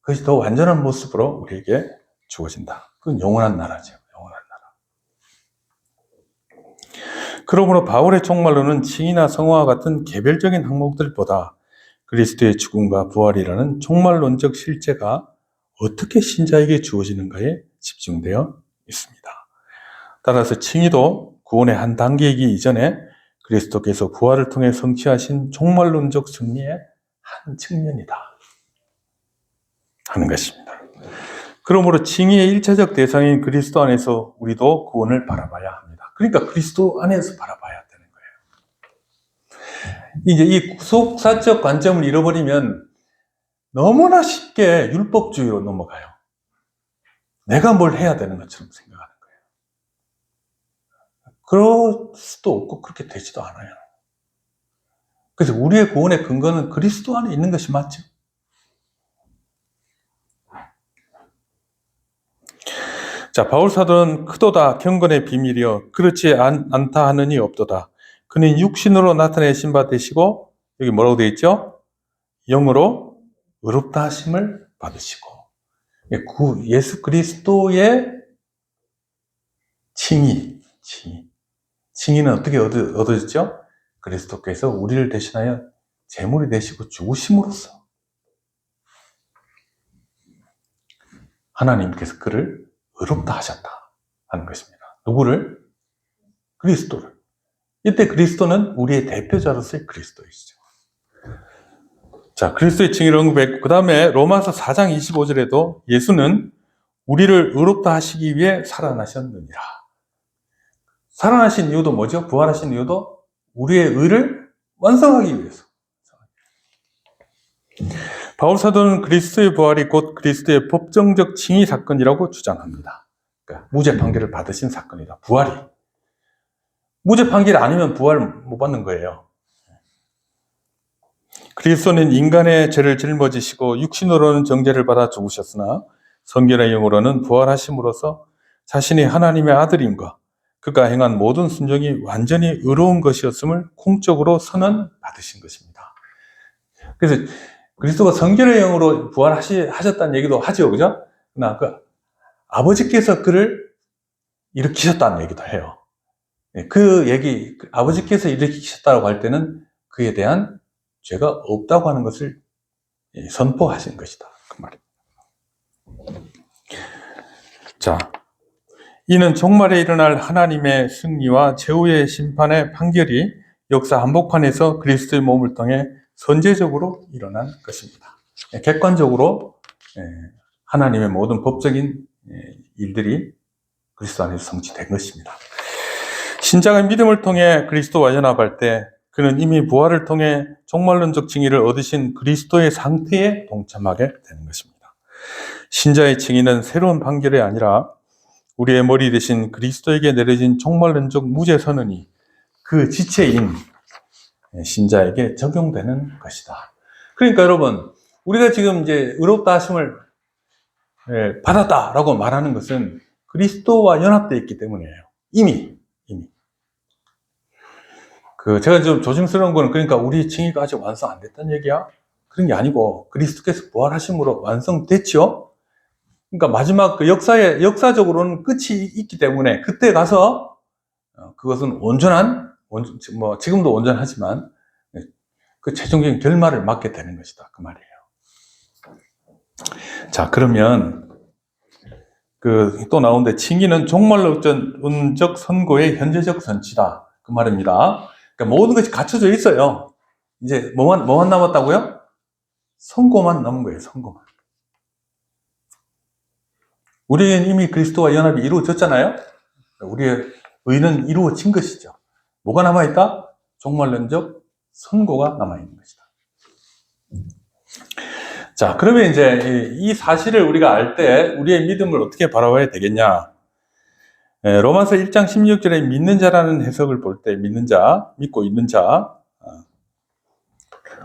그것이 더 완전한 모습으로 우리에게 주어진다. 그건 영원한 나라죠. 영원한 나라. 그러므로 바울의 종말론은 칭의나 성화와 같은 개별적인 항목들보다 그리스도의 죽음과 부활이라는 종말론적 실제가 어떻게 신자에게 주어지는가에 집중되어 있습니다. 따라서 칭의도 구원의 한 단계이기 이전에 그리스도께서 부활을 통해 성취하신 종말론적 승리의 한 측면이다 하는 것입니다. 그러므로 칭의의 일차적 대상인 그리스도 안에서 우리도 구원을 바라봐야 합니다. 그러니까 그리스도 안에서 바라봐야 되는 거예요. 이제 이 구속사적 관점을 잃어버리면 너무나 쉽게 율법주의로 넘어가요. 내가 뭘 해야 되는 것처럼 생각하는 거예요. 그럴 수도 없고 그렇게 되지도 않아요. 그래서 우리의 구원의 근거는 그리스도 안에 있는 것이 맞죠. 자, 바울 사도는 크도다 경건의 비밀이여 그렇지 않다 하느니 없도다. 그는 육신으로 나타내신 바 되시고 여기 뭐라고 되어 있죠? 영으로 의롭다 하심을 받으시고 예수 그리스도의 칭의는 어떻게 얻어졌죠? 그리스도께서 우리를 대신하여 제물이 되시고 죽으심으로써 하나님께서 그를 의롭다 하셨다 하는 것입니다. 누구를? 그리스도를. 이때 그리스도는 우리의 대표자로서의 그리스도이시죠. 자, 그리스도의 칭의를 언급했고 그 다음에 로마서 4장 25절에도 예수는 우리를 의롭다 하시기 위해 살아나셨느니라. 살아나신 이유도 뭐죠? 부활하신 이유도 우리의 의를 완성하기 위해서. 바울 사도는 그리스도의 부활이 곧 그리스도의 법정적 칭의 사건이라고 주장합니다. 그러니까 무죄 판결을 받으신 사건이다. 부활이. 무죄 판결이 아니면 부활 못 받는 거예요. 그리스도는 인간의 죄를 짊어지시고 육신으로는 정죄를 받아 죽으셨으나 성결의 영으로는 부활하심으로써 자신이 하나님의 아들임과 그가 행한 모든 순종이 완전히 의로운 것이었음을 공적으로 선언받으신 것입니다. 그래서 그리스도가 성결의 영으로 부활하셨다는 얘기도 하죠, 그죠? 그러나 그 아버지께서 그를 일으키셨다는 얘기도 해요. 그 얘기, 아버지께서 일으키셨다고 할 때는 그에 대한 죄가 없다고 하는 것을 선포하신 것이다. 그 말입니다. 자, 이는 종말에 일어날 하나님의 승리와 최후의 심판의 판결이 역사 한복판에서 그리스도의 몸을 통해 선제적으로 일어난 것입니다. 객관적으로 하나님의 모든 법적인 일들이 그리스도 안에서 성취된 것입니다. 신자가 믿음을 통해 그리스도와 연합할 때 그는 이미 부활을 통해 종말론적 칭의를 얻으신 그리스도의 상태에 동참하게 되는 것입니다. 신자의 칭의는 새로운 판결이 아니라 우리의 머리 대신 그리스도에게 내려진 종말론적 무죄 선언이 그 지체인 신자에게 적용되는 것이다. 그러니까 여러분, 우리가 지금 이제 의롭다 하심을 받았다라고 말하는 것은 그리스도와 연합되어 있기 때문이에요. 이미. 제가 좀 조심스러운 거는 그러니까 우리 칭의가 아직 완성 안 됐다는 얘기야? 그런 게 아니고 그리스도께서 부활하심으로 완성됐죠? 그러니까 마지막 그 역사적으로는 끝이 있기 때문에 그때 가서 그것은 지금도 온전하지만 그 최종적인 결말을 맞게 되는 것이다. 그 말이에요. 자, 그러면 또 나오는데 칭의는 종말론적 선고의 현재적 선치다. 그 말입니다. 그러니까 모든 것이 갖춰져 있어요. 이제 뭐만 남았다고요? 선고만 남은 거예요. 선고만. 우리는 이미 그리스도와 연합이 이루어졌잖아요. 우리의 의는 이루어진 것이죠. 뭐가 남아있다? 종말론적 선고가 남아있는 것이다. 자, 그러면 이제 이 사실을 우리가 알 때 우리의 믿음을 어떻게 바라봐야 되겠냐? 로마서 1장 16절에 믿는 자라는 해석을 볼 때 믿는 자, 믿고 있는 자,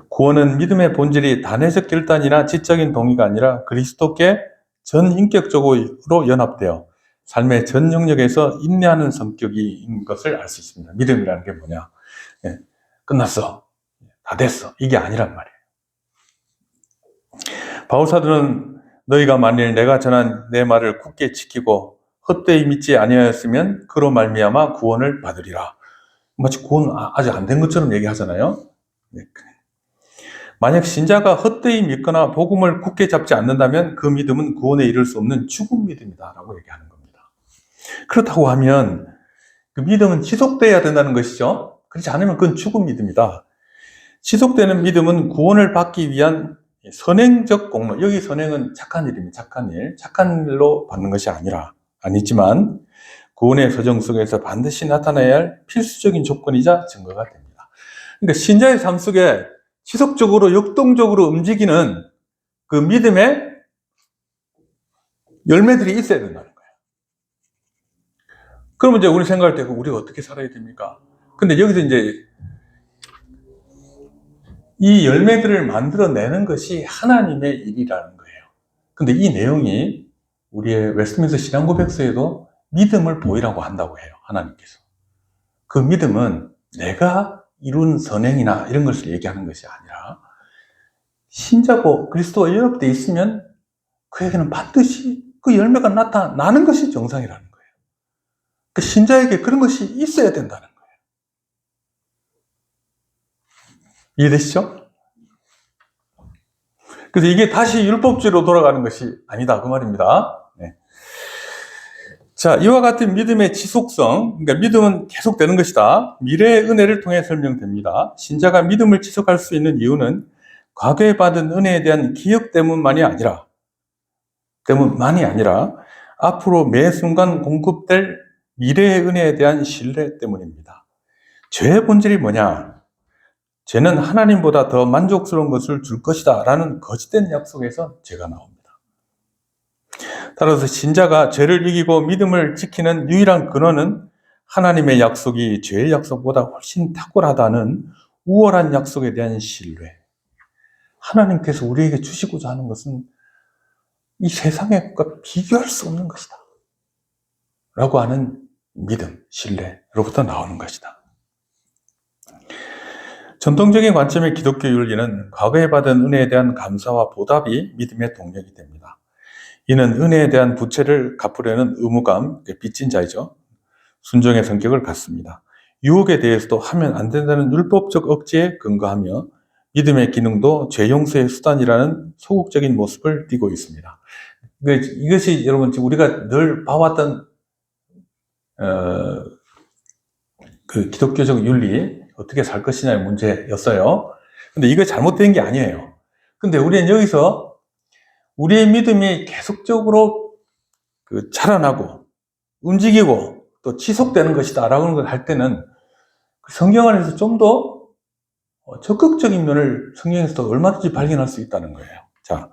구원은 믿음의 본질이 단회적 결단이나 지적인 동의가 아니라 그리스도께 전인격적으로 연합되어 삶의 전 영역에서 인내하는 성격인 것을 알 수 있습니다. 믿음이라는 게 뭐냐? 끝났어. 다 됐어. 이게 아니란 말이에요. 바울 사도는 너희가 만일 내가 전한 내 말을 굳게 지키고 헛되이 믿지 아니하였으면 그로 말미암아 구원을 받으리라. 마치 구원 아직 안 된 것처럼 얘기하잖아요. 네. 만약 신자가 헛되이 믿거나 복음을 굳게 잡지 않는다면 그 믿음은 구원에 이를 수 없는 죽은 믿음이다라고 얘기하는 겁니다. 그렇다고 하면 그 믿음은 지속돼야 된다는 것이죠. 그렇지 않으면 그건 죽은 믿음이다. 지속되는 믿음은 구원을 받기 위한 선행적 공로, 여기 선행은 착한 일입니다. 착한 일. 착한 일로 받는 것이 아니지만 구원의 서정 속에서 반드시 나타나야 할 필수적인 조건이자 증거가 됩니다. 그러니까 신자의 삶 속에 지속적으로 역동적으로 움직이는 그 믿음의 열매들이 있어야 된다는 거예요. 그러면 이제 우리 생각할 때 우리가 어떻게 살아야 됩니까? 근데 여기서 이제 이 열매들을 만들어내는 것이 하나님의 일이라는 거예요. 근데 이 내용이 우리의 웨스트민스터 신앙고백서에도 믿음을 보이라고 한다고 해요. 하나님께서. 그 믿음은 내가 이룬 선행이나 이런 것을 얘기하는 것이 아니라 신자고 그리스도와 연합되어 있으면 그에게는 반드시 그 열매가 나타나는 것이 정상이라는 거예요. 그 신자에게 그런 것이 있어야 된다는 거예요. 이해되시죠? 그래서 이게 다시 율법주의로 돌아가는 것이 아니다 그 말입니다. 네. 자, 이와 같은 믿음의 지속성, 그러니까 믿음은 계속되는 것이다. 미래의 은혜를 통해 설명됩니다. 신자가 믿음을 지속할 수 있는 이유는 과거에 받은 은혜에 대한 기억 때문만이 아니라 앞으로 매 순간 공급될 미래의 은혜에 대한 신뢰 때문입니다. 죄의 본질이 뭐냐? 죄는 하나님보다 더 만족스러운 것을 줄 것이다 라는 거짓된 약속에서 죄가 나옵니다. 따라서 신자가 죄를 이기고 믿음을 지키는 유일한 근원은 하나님의 약속이 죄의 약속보다 훨씬 탁월하다는 우월한 약속에 대한 신뢰. 하나님께서 우리에게 주시고자 하는 것은 이 세상의 것과 비교할 수 없는 것이다 라고 하는 믿음, 신뢰로부터 나오는 것이다. 전통적인 관점의 기독교 윤리는 과거에 받은 은혜에 대한 감사와 보답이 믿음의 동력이 됩니다. 이는 은혜에 대한 부채를 갚으려는 의무감, 빚진 자이죠. 순종의 성격을 갖습니다. 유혹에 대해서도 하면 안 된다는 율법적 억지에 근거하며 믿음의 기능도 죄 용서의 수단이라는 소극적인 모습을 띠고 있습니다. 이것이 여러분 우리가 늘 봐왔던 그 기독교적 윤리 어떻게 살 것이냐의 문제였어요. 근데 이거 잘못된 게 아니에요. 근데 우리는 여기서 우리의 믿음이 계속적으로 자라나고 움직이고 또 지속되는 것이다 라고 걸 할 때는 성경 안에서 좀 더 적극적인 면을 성경에서 얼마든지 발견할 수 있다는 거예요. 자,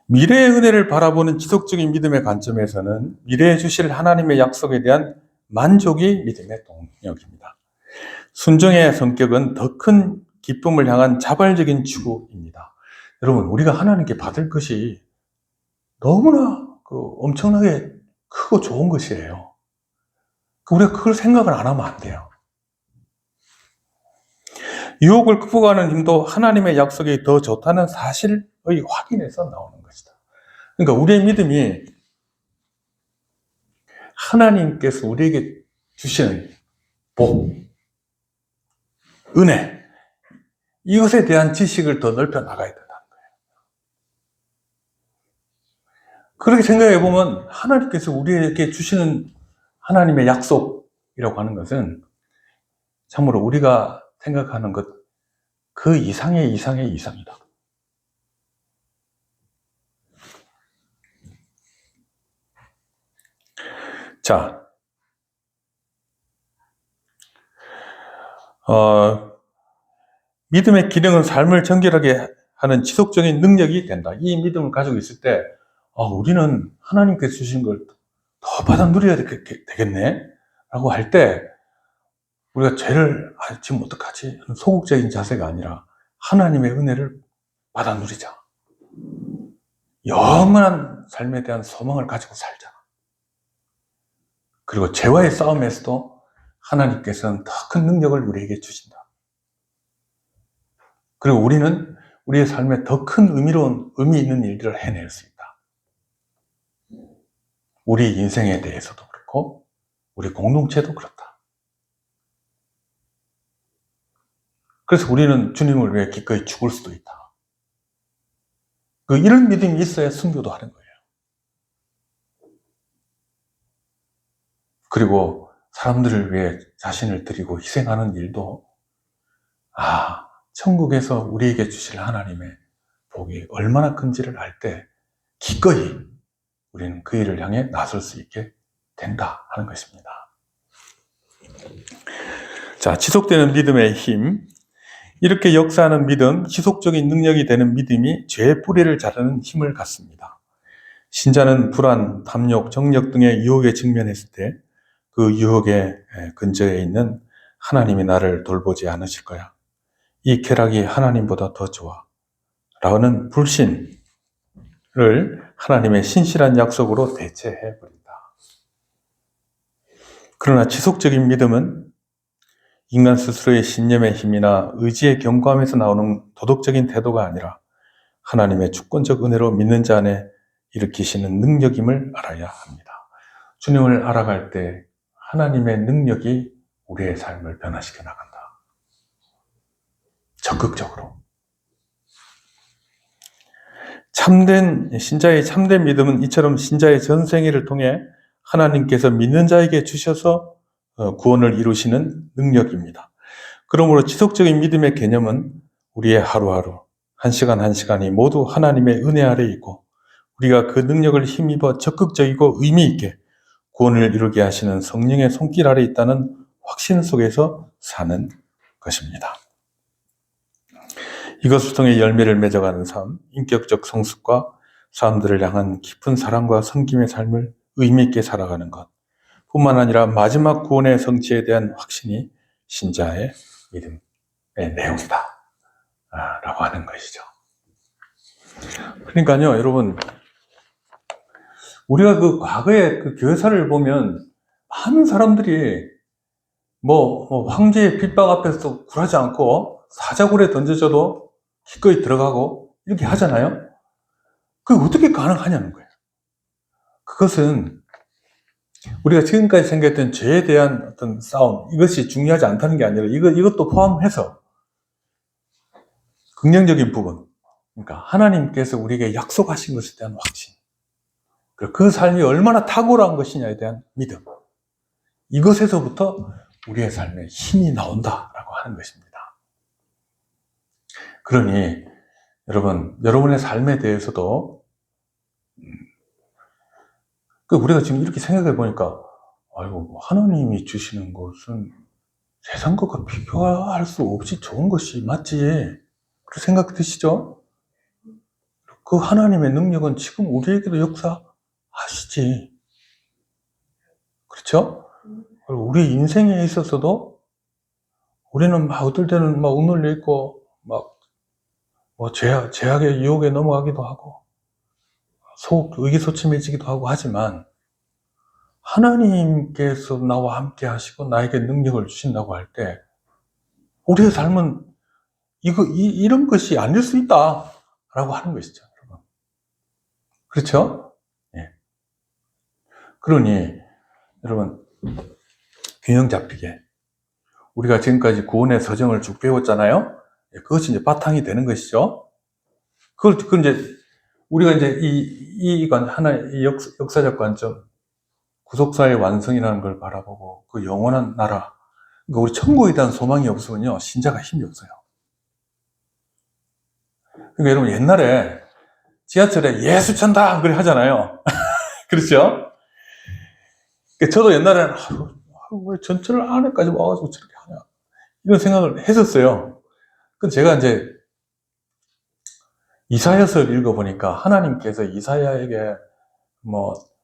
미래의 은혜를 바라보는 지속적인 믿음의 관점에서는 미래에 주실 하나님의 약속에 대한 만족이 믿음의 동력입니다. 순종의 성격은 더 큰 기쁨을 향한 자발적인 추구입니다. 여러분, 우리가 하나님께 받을 것이 너무나 엄청나게 크고 좋은 것이에요. 우리가 그걸 생각을 안 하면 안 돼요. 유혹을 극복하는 힘도 하나님의 약속이 더 좋다는 사실의 확인에서 나오는 것이다. 그러니까 우리의 믿음이 하나님께서 우리에게 주시는 복, 은혜, 이것에 대한 지식을 더 넓혀 나가야 된다는 거예요. 그렇게 생각해 보면 하나님께서 우리에게 주시는 하나님의 약속이라고 하는 것은 참으로 우리가 생각하는 것 그 이상의 이상이다. 자, 믿음의 기능은 삶을 정결하게 하는 지속적인 능력이 된다. 이 믿음을 가지고 있을 때, 우리는 하나님께서 주신 걸 더 받아 누려야 되겠네? 라고 할 때, 우리가 죄를, 지금 어떡하지? 소극적인 자세가 아니라 하나님의 은혜를 받아 누리자. 영원한 삶에 대한 소망을 가지고 살자. 그리고 죄와의 싸움에서도 하나님께서는 더 큰 능력을 우리에게 주신다. 그리고 우리는 우리의 삶에 더 큰 의미 있는 일들을 해낼 수 있다. 우리 인생에 대해서도 그렇고 우리 공동체도 그렇다. 그래서 우리는 주님을 위해 기꺼이 죽을 수도 있다. 이런 믿음이 있어야 순교도 하는 거예요. 그리고 사람들을 위해 자신을 드리고 희생하는 일도 천국에서 우리에게 주실 하나님의 복이 얼마나 큰지를 알 때 기꺼이 우리는 그 일을 향해 나설 수 있게 된다 하는 것입니다. 자, 지속되는 믿음의 힘. 이렇게 역사하는 믿음, 지속적인 능력이 되는 믿음이 죄의 뿌리를 자르는 힘을 갖습니다. 신자는 불안, 탐욕, 정력 등의 유혹에 직면했을 때 그 유혹의 근처에 있는 하나님이 나를 돌보지 않으실 거야. 이 쾌락이 하나님보다 더 좋아. 라는 불신을 하나님의 신실한 약속으로 대체해버린다. 그러나 지속적인 믿음은 인간 스스로의 신념의 힘이나 의지의 견고함에서 나오는 도덕적인 태도가 아니라 하나님의 주권적 은혜로 믿는 자 안에 일으키시는 능력임을 알아야 합니다. 주님을 알아갈 때 하나님의 능력이 우리의 삶을 변화시켜 나간다. 적극적으로. 신자의 참된 믿음은 이처럼 신자의 전생애를 통해 하나님께서 믿는 자에게 주셔서 구원을 이루시는 능력입니다. 그러므로 지속적인 믿음의 개념은 우리의 하루하루, 한 시간 한 시간이 모두 하나님의 은혜 아래 있고 우리가 그 능력을 힘입어 적극적이고 의미 있게 구원을 이루게 하시는 성령의 손길 아래 있다는 확신 속에서 사는 것입니다. 이것을 통해 열매를 맺어가는 삶, 인격적 성숙과 사람들을 향한 깊은 사랑과 섬김의 삶을 의미 있게 살아가는 것 뿐만 아니라 마지막 구원의 성취에 대한 확신이 신자의 믿음의 내용이다 라고 하는 것이죠. 그러니까요, 여러분, 우리가 그 과거의 그 교회사를 보면 많은 사람들이 황제의 핍박 앞에서 굴하지 않고 사자굴에 던져져도 기꺼이 들어가고 이렇게 하잖아요. 그게 어떻게 가능하냐는 거예요. 그것은 우리가 지금까지 생각했던 죄에 대한 어떤 싸움, 이것이 중요하지 않다는 게 아니라 이것도 포함해서 긍정적인 부분, 그러니까 하나님께서 우리에게 약속하신 것에 대한 확신, 그 삶이 얼마나 탁월한 것이냐에 대한 믿음, 이것에서부터 우리의 삶에 힘이 나온다라고 하는 것입니다. 그러니 여러분의 삶에 대해서도 우리가 지금 이렇게 생각해 보니까 하나님이 주시는 것은 세상 것과 비교할 수 없이 좋은 것이 맞지, 그런 생각 드시죠? 그 하나님의 능력은 지금 우리에게도 역사하시지, 그렇죠? 우리 인생에 있어서도 우리는 어떨 때는 억눌려 있고 죄악의 유혹에 넘어가기도 하고 의기소침해지기도 하고 하지만 하나님께서 나와 함께 하시고 나에게 능력을 주신다고 할 때 우리의 삶은 이런 것이 아닐 수 있다라고 하는 것이죠, 여러분. 그렇죠? 예. 그러니 여러분, 균형 잡히게 우리가 지금까지 구원의 서정을 쭉 배웠잖아요. 그것이 이제 바탕이 되는 것이죠. 그걸 이제 우리가 이제 하나의 역사적 관점, 구속사의 완성이라는 걸 바라보고 그 영원한 나라, 그러니까 우리 천국에 대한 소망이 없으면요, 신자가 힘이 없어요. 그러니까 여러분, 옛날에 지하철에 예수 천당 그래 하잖아요. 그렇죠? 저도 옛날에는 왜 전철 안에까지 와가지고 저렇게 하냐, 이런 생각을 했었어요. 근데 제가 이제 이사야서를 읽어보니까 하나님께서 이사야에게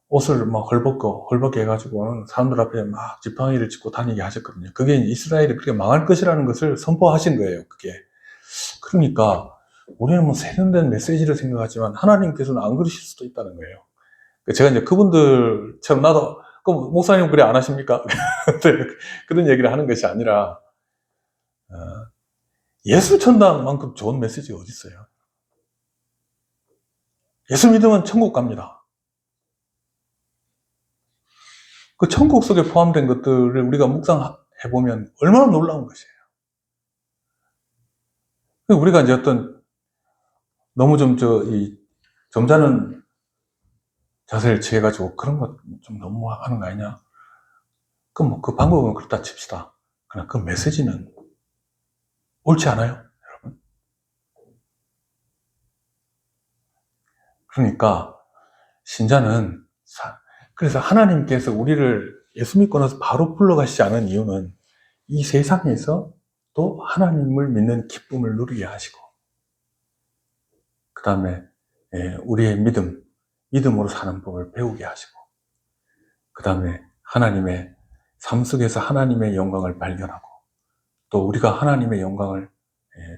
옷을 헐벗게 해가지고는 사람들 앞에 지팡이를 짚고 다니게 하셨거든요. 그게 이스라엘이 그렇게 망할 것이라는 것을 선포하신 거예요, 그게. 그러니까 우리는 세련된 메시지를 생각하지만 하나님께서는 안 그러실 수도 있다는 거예요. 제가 이제 그분들처럼 나도, 목사님 그래 안 하십니까? 그런 얘기를 하는 것이 아니라, 예수 천당만큼 좋은 메시지가 어디 있어요? 예수 믿으면 천국 갑니다. 그 천국 속에 포함된 것들을 우리가 묵상해보면 얼마나 놀라운 것이에요. 우리가 이제 어떤 너무 이 점잖은 자세를 취해가지고 그런 거 좀 너무 하는 거 아니냐? 그럼 뭐 그 방법은 그렇다 칩시다. 그러나 그 메시지는 옳지 않아요, 여러분? 그러니까 신자는 그래서 하나님께서 우리를 예수 믿고 나서 바로 불러가시지 않은 이유는 이 세상에서 또 하나님을 믿는 기쁨을 누리게 하시고, 그 다음에 우리의 믿음으로 사는 법을 배우게 하시고, 그 다음에 하나님의 삶 속에서 하나님의 영광을 발견하고, 또 우리가 하나님의 영광을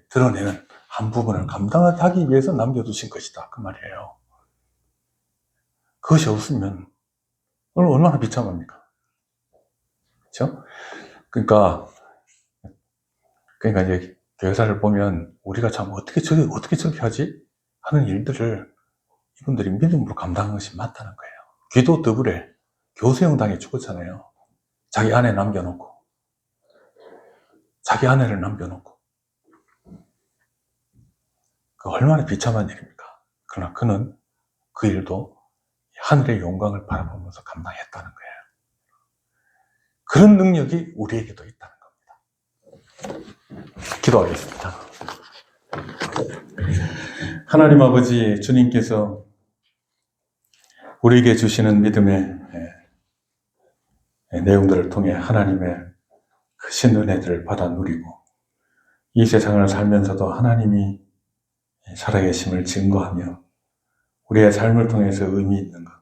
드러내는 한 부분을 감당하기 위해서 남겨두신 것이다, 그 말이에요. 그것이 없으면 얼마나 비참합니까? 그렇죠? 그러니까 이제 교회사를 보면 우리가 참 어떻게 저렇게 하지? 하는 일들을 이분들이 믿음으로 감당한 것이 많다는 거예요. 귀도 더불에 교수형 당해 죽었잖아요. 자기 아내 남겨놓고, 자기 아내를 남겨놓고. 그 얼마나 비참한 일입니까? 그러나 그는 그 일도 하늘의 영광을 바라보면서 감당했다는 거예요. 그런 능력이 우리에게도 있다는 겁니다. 기도하겠습니다. 하나님 아버지, 주님께서 우리에게 주시는 믿음의 내용들을 통해 하나님의 크신 은혜들을 받아 누리고, 이 세상을 살면서도 하나님이 살아계심을 증거하며 우리의 삶을 통해서 의미 있는 것,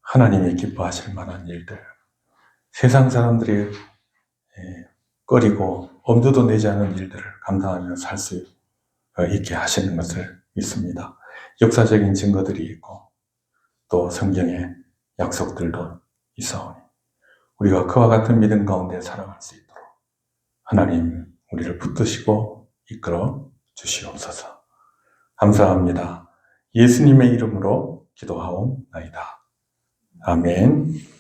하나님이 기뻐하실 만한 일들, 세상 사람들이 꺼리고 엄두도 내지 않은 일들을 감당하며 살 수 있게 하시는 것을 믿습니다. 역사적인 증거들이 있고 또 성경의 약속들도 있사오니 우리가 그와 같은 믿음 가운데 살아갈 수 있도록 하나님 우리를 붙드시고 이끌어 주시옵소서. 감사합니다. 예수님의 이름으로 기도하옵나이다. 아멘.